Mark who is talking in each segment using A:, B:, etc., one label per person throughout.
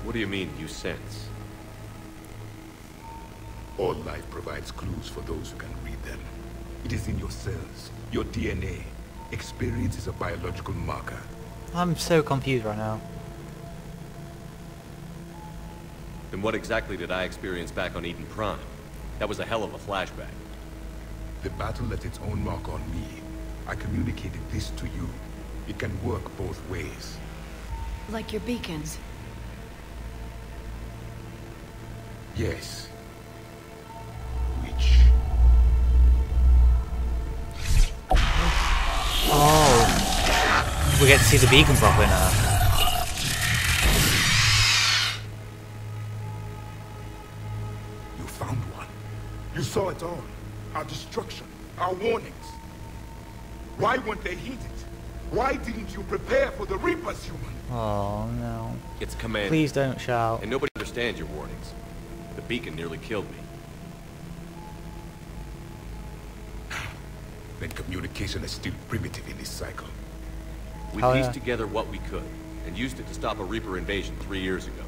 A: What do you mean, you sense?
B: All life provides clues for those who can read them. It is in your cells, your DNA. Experience is a biological marker.
C: I'm so confused right now.
A: Then what exactly did I experience back on Eden Prime? That was a hell of a flashback.
B: The battle left its own mark on me. I communicated this to you. It can work both ways.
D: Like your beacons.
B: Yes. Which?
C: Oh. We get to see the beacon properly now.
B: You found one. You saw it all. Our destruction. Our warnings. Why weren't they heeded? Why didn't you prepare for the Reapers, human?
C: Oh no.
A: It's command.
C: Please don't shout.
A: And nobody understands your warnings. The beacon nearly killed me.
B: Then communication is still primitive in this cycle.
A: We
C: Oh,
A: pieced
C: yeah.
A: together what we could, and used it to stop a Reaper invasion 3 years ago.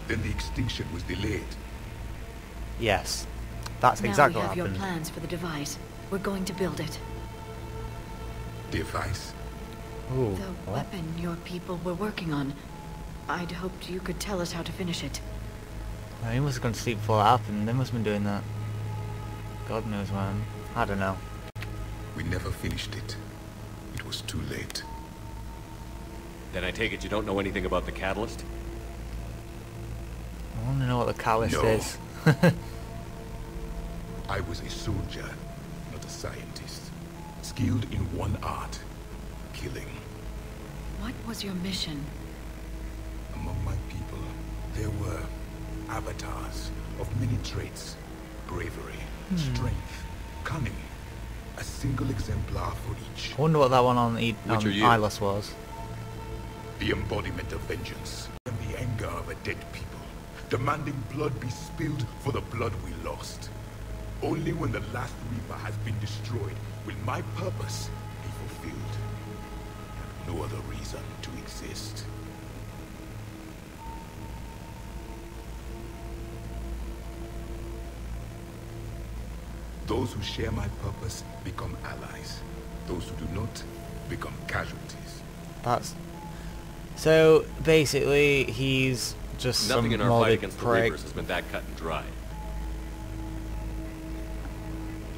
B: Then the extinction was delayed.
C: Yes. That's
D: Now
C: exactly
D: we
C: what
D: have your
C: happened.
D: plans for the device. We're going to build it.
B: Device?
C: Ooh,
D: The
C: what?
D: weapon your people were working on. I'd hoped you could tell us how to finish it.
C: Oh, he must have gone to sleep before that happened. They must have been doing that. God knows when. I don't know.
B: We never finished it. It was too late.
A: Then I take it you don't know anything about the catalyst?
C: I want to know what the catalyst
B: No.
C: is.
B: I was a soldier, not a scientist. Skilled in one art. Killing.
D: What was your mission?
B: Among my people, there were avatars of many traits. Bravery, strength, cunning. A single exemplar for each.
C: I wonder what that one on,
A: Which are you?
C: Eyeless was.
B: The embodiment of vengeance and the anger of a dead people, demanding blood be spilled for the blood we lost. Only when the last Reaper has been destroyed will my purpose be fulfilled. I have no other reason to exist. Those who share my purpose become allies. Those who do not become casualties.
C: That's... So, basically, he's just
A: Nothing
C: some
A: in our fight
C: morbid
A: against the
C: prick.
A: Reapers has been that cut and dry.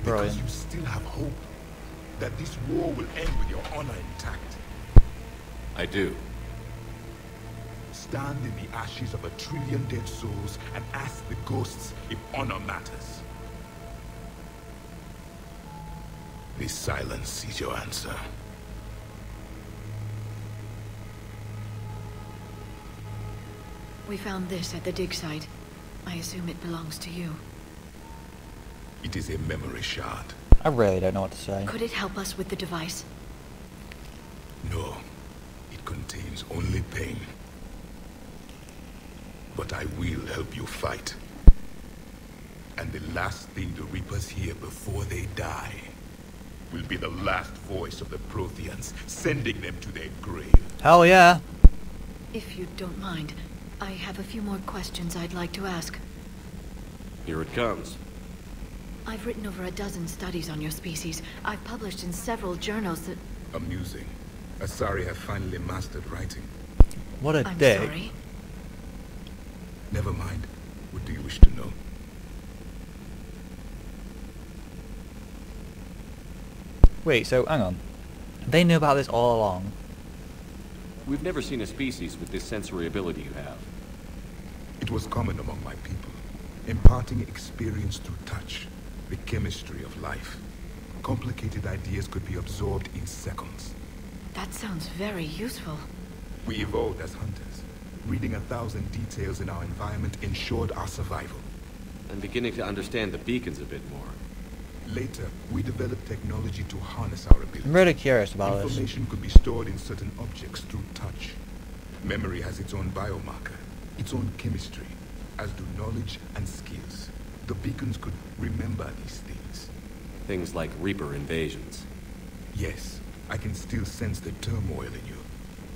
B: Because
C: Brilliant.
B: you still have hope that this war will end with your honor intact.
A: I do.
B: Stand in the ashes of 1 trillion dead souls and ask the ghosts if honor matters. This silence is your answer.
D: We found this at the dig site. I assume it belongs to you.
B: It is a memory shard.
C: I really don't know what to say.
D: Could it help us with the device?
B: No, it contains only pain. But I will help you fight. And the last thing the Reapers hear before they die will be the last voice of the Protheans, sending them to their grave.
C: Hell yeah.
D: If you don't mind, I have a few more questions I'd like to ask.
A: Here it comes.
D: I've written over a dozen studies on your species. I've published in several journals that...
B: Amusing. Asari have finally mastered writing.
C: What a
D: I'm
C: dick.
D: sorry.
B: Never mind. What do you wish to know?
C: Wait, so hang on. They knew about this all along.
A: We've never seen a species with this sensory ability you have.
B: It was common among my people, imparting experience through touch, the chemistry of life. Complicated ideas could be absorbed in seconds.
D: That sounds very useful.
B: We evolved as hunters. Reading 1,000 details in our environment ensured our survival.
A: I'm beginning to understand the beacons a bit more.
B: Later, we developed technology to harness our abilities.
C: I'm really curious about this.
B: Information could be stored in certain objects through touch. Memory has its own biomarker, its own chemistry, as do knowledge and skills. The beacons could remember these things.
A: Things like Reaper invasions.
B: Yes, I can still sense the turmoil in you,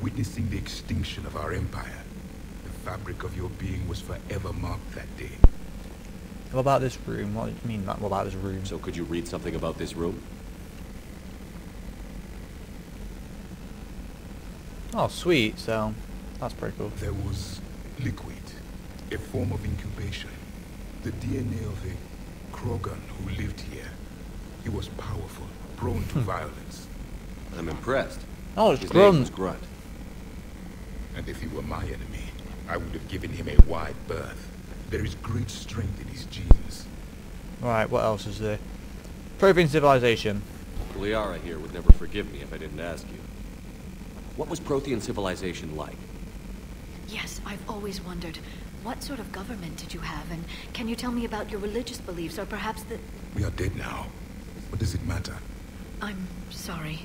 B: witnessing the extinction of our empire. fabric of your being was forever marked that day.
C: What about this room? What do you mean, what about this room?
A: So could you read something about this room?
C: Oh, sweet. So, that's pretty cool.
B: There was liquid, a form of incubation. The DNA of a Krogan who lived here. He was powerful, prone to violence.
A: I'm impressed.
C: Oh, it's
A: His name was
C: Grunt.
A: Grunt.
B: And if he were my enemy, I would have given him a wide berth. There is great strength in his genes.
C: Right, what else is there? Protean civilization.
A: Liara here would never forgive me if I didn't ask you. What was Prothean civilization like?
D: Yes, I've always wondered, what sort of government did you have, and can you tell me about your religious beliefs, or perhaps the...
B: We are dead now. What does it matter?
D: I'm sorry.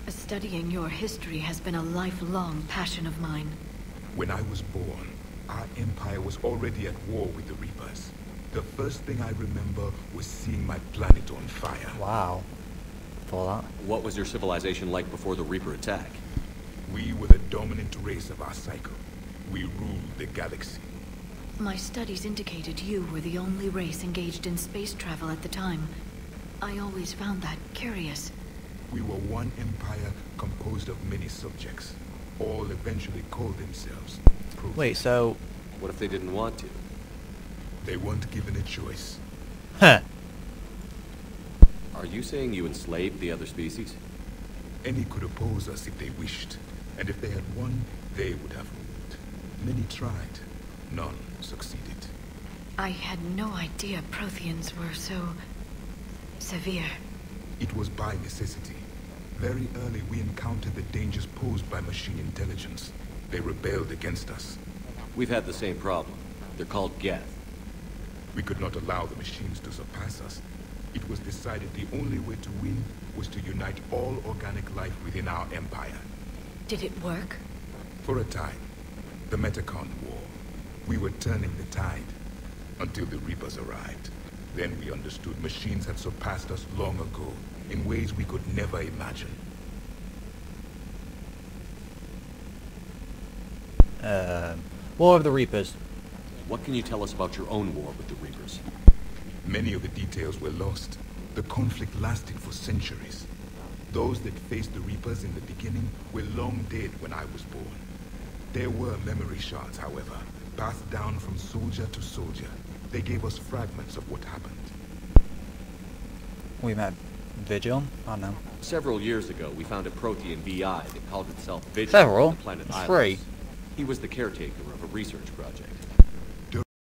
D: Studying your history has been a lifelong passion of mine.
B: When I was born, our empire was already at war with the Reapers. The first thing I remember was seeing my planet on fire.
C: Wow. For that.
A: What was your civilization like before the Reaper attack?
B: We were the dominant race of our cycle. We ruled the galaxy.
D: My studies indicated you were the only race engaged in space travel at the time. I always found that curious.
B: We were one empire composed of many subjects. All eventually called themselves Protheans.
C: Wait, so...
A: What if they didn't want to?
B: They weren't given a choice.
C: Huh.
A: Are you saying you enslaved the other species?
B: Any could oppose us if they wished. And if they had won, they would have ruled. Many tried. None succeeded.
D: I had no idea Protheans were so... severe.
B: It was by necessity. Very early we encountered the dangers posed by machine intelligence. They rebelled against us.
A: We've had the same problem. They're called Geth.
B: We could not allow the machines to surpass us. It was decided the only way to win was to unite all organic life within our empire.
D: Did it work?
B: For a time. The Metacon War. We were turning the tide. Until the Reapers arrived. Then we understood machines had surpassed us long ago, in ways we could never imagine.
C: War of the Reapers.
A: What can you tell us about your own war with the Reapers?
B: Many of the details were lost. The conflict lasted for centuries. Those that faced the Reapers in the beginning were long dead when I was born. There were memory shards, however, passed down from soldier to soldier. They gave us fragments of what happened.
C: We met Vigil? I don't know.
A: Several years ago, we found a Prothean VI that called itself Vigil
C: Several?
A: on the planet
C: It's
A: Islands.
C: free.
A: He was the caretaker of a research project.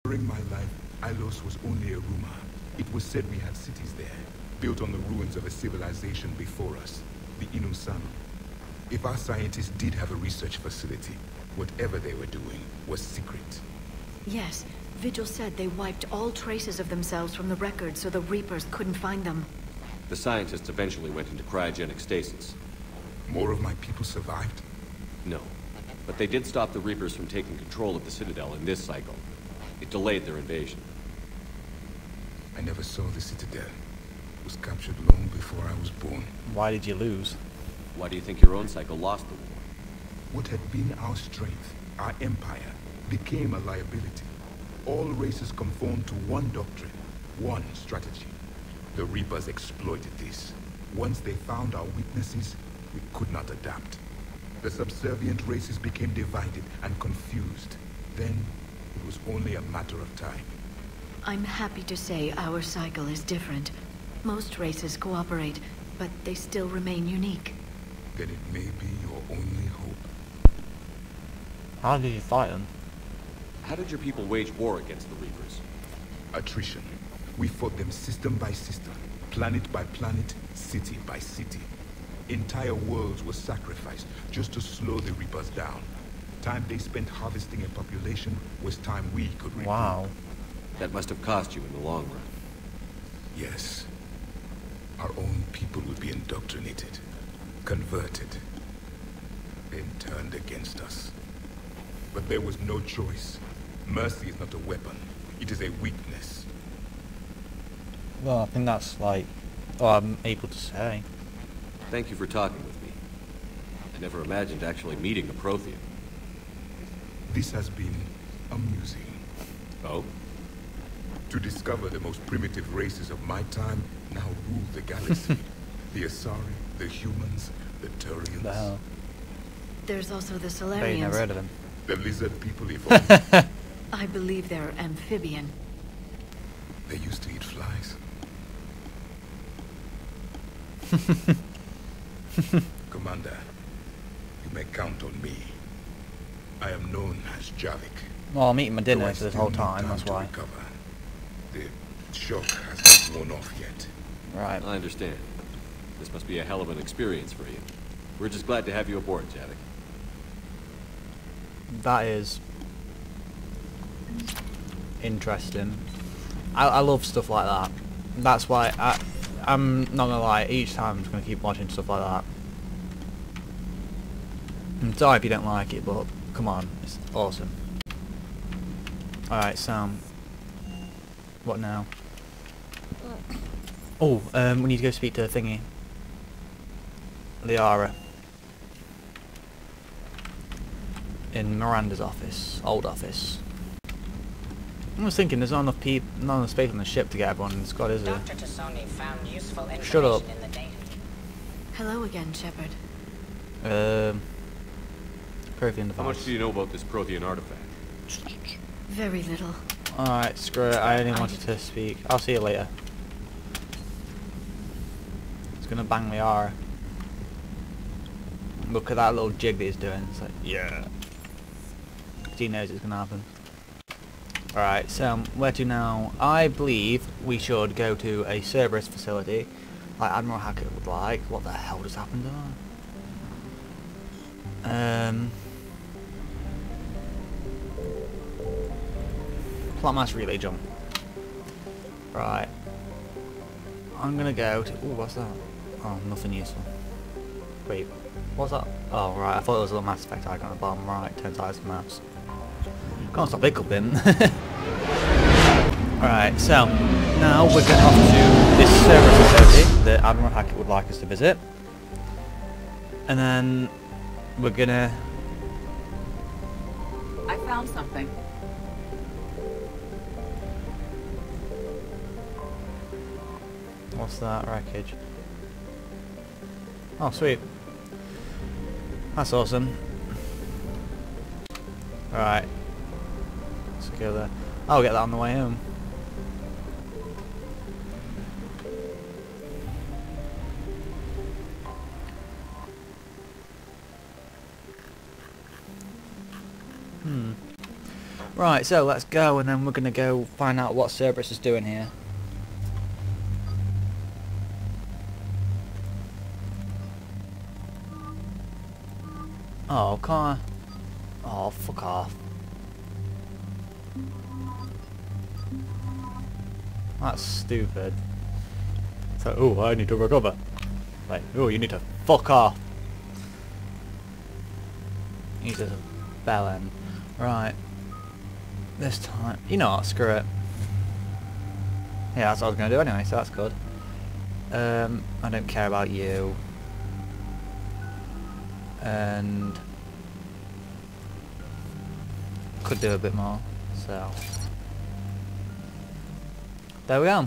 B: During my life, Ilos was only a rumor. It was said we had cities there, built on the ruins of a civilization before us, the Inusanu. If our scientists did have a research facility, whatever they were doing was secret.
D: Yes, Vigil said they wiped all traces of themselves from the records so the Reapers couldn't find them.
A: The scientists eventually went into cryogenic stasis.
B: More of my people survived?
A: No, but they did stop the Reapers from taking control of the Citadel in this cycle. It delayed their invasion.
B: I never saw the Citadel. It was captured long before I was born.
C: Why did you lose?
A: Why do you think your own cycle lost the war?
B: What had been our strength, our empire, became a liability. All races conformed to one doctrine, one strategy. The Reapers exploited this. Once they found our weaknesses, we could not adapt. The subservient races became divided and confused. Then, it was only a matter of time.
D: I'm happy to say our cycle is different. Most races cooperate, but they still remain unique.
B: Then it may be your only hope.
C: How did you fight them?
A: How did your people wage war against the Reapers?
B: Attrition. We fought them system by system, planet by planet, city by city. Entire worlds were sacrificed just to slow the Reapers down. Time they spent harvesting a population was time we could reap.
C: Wow.
A: That must have cost you in the long run.
B: Yes. Our own people would be indoctrinated, converted, then turned against us. But there was no choice. Mercy is not a weapon. It is a weakness.
C: Well, I think that's like all I'm able to say.
A: Thank you for talking with me. I never imagined actually meeting a Prothean.
B: This has been amusing.
A: Oh?
B: To discover the most primitive races of my time now rule the galaxy. The Asari, the humans, the Turians.
C: The hell?
D: There's also the
C: Bet you never heard
D: Solarians.
C: of him.
B: The lizard people evolved.
D: I believe they're amphibian.
B: They used to eat flies. Commander, you may count on me. I am known as Javik.
C: Well, I'm eating my
B: Though
C: dinner
B: I
C: for this
B: still
C: whole
B: need
C: time, that's
B: to
C: why.
B: recover. The shock has not worn off yet.
C: Right.
A: I understand. This must be a hell of an experience for you. We're just glad to have you aboard, Javik.
C: That is interesting. I love stuff like that. That's why I'm not gonna lie, each time I'm just gonna keep watching stuff like that. I'm sorry if you don't like it, but come on, it's awesome. Alright, Sam. What now? Oh, we need to go speak to Thingy. Liara. In Miranda's office. Old office. I was thinking there's not enough space on the ship to get everyone in the squad, is there?
E: Dr. Tassoni found useful information
C: Shut up.
E: in the data.
D: Hello again, Shepard.
C: Prothean
A: How much
C: device.
A: do you know about this Prothean artifact?
D: Very little.
C: Alright, screw it. I only wanted to speak. I'll see you later. He's gonna bang Liara. Look at that little jig that he's doing. It's like, yeah. 'Cause he knows it's gonna happen. Alright, so where to now? I believe we should go to a Cerberus facility, like Admiral Hackett would like. What the hell just happened to that? Plot mass relay jump. Right. I'm gonna go to... Ooh, what's that? Oh, nothing useful. Wait, what's that? Oh, right, I thought it was a little Mass Effect icon at the bottom right. Turns out it's maps. Can't stop hiccuping. Alright, so now we're getting off to this Cerberus facility that Admiral Hackett would like us to visit. And then we're gonna...
F: I found something.
C: What's that? Wreckage. Oh, sweet. That's awesome. Alright. Let's go there. I'll get that on the way home. Right, so let's go and then we're gonna go find out what Cerberus is doing here. Oh, can't I? Oh, fuck off. That's stupid. So, oh, I need to recover. Like, oh, you need to fuck off. He's a bell end. Right. This time, you know what, screw it. Yeah, that's what I was going to do anyway, so that's good. I don't care about you. And could do a bit more, so there we go.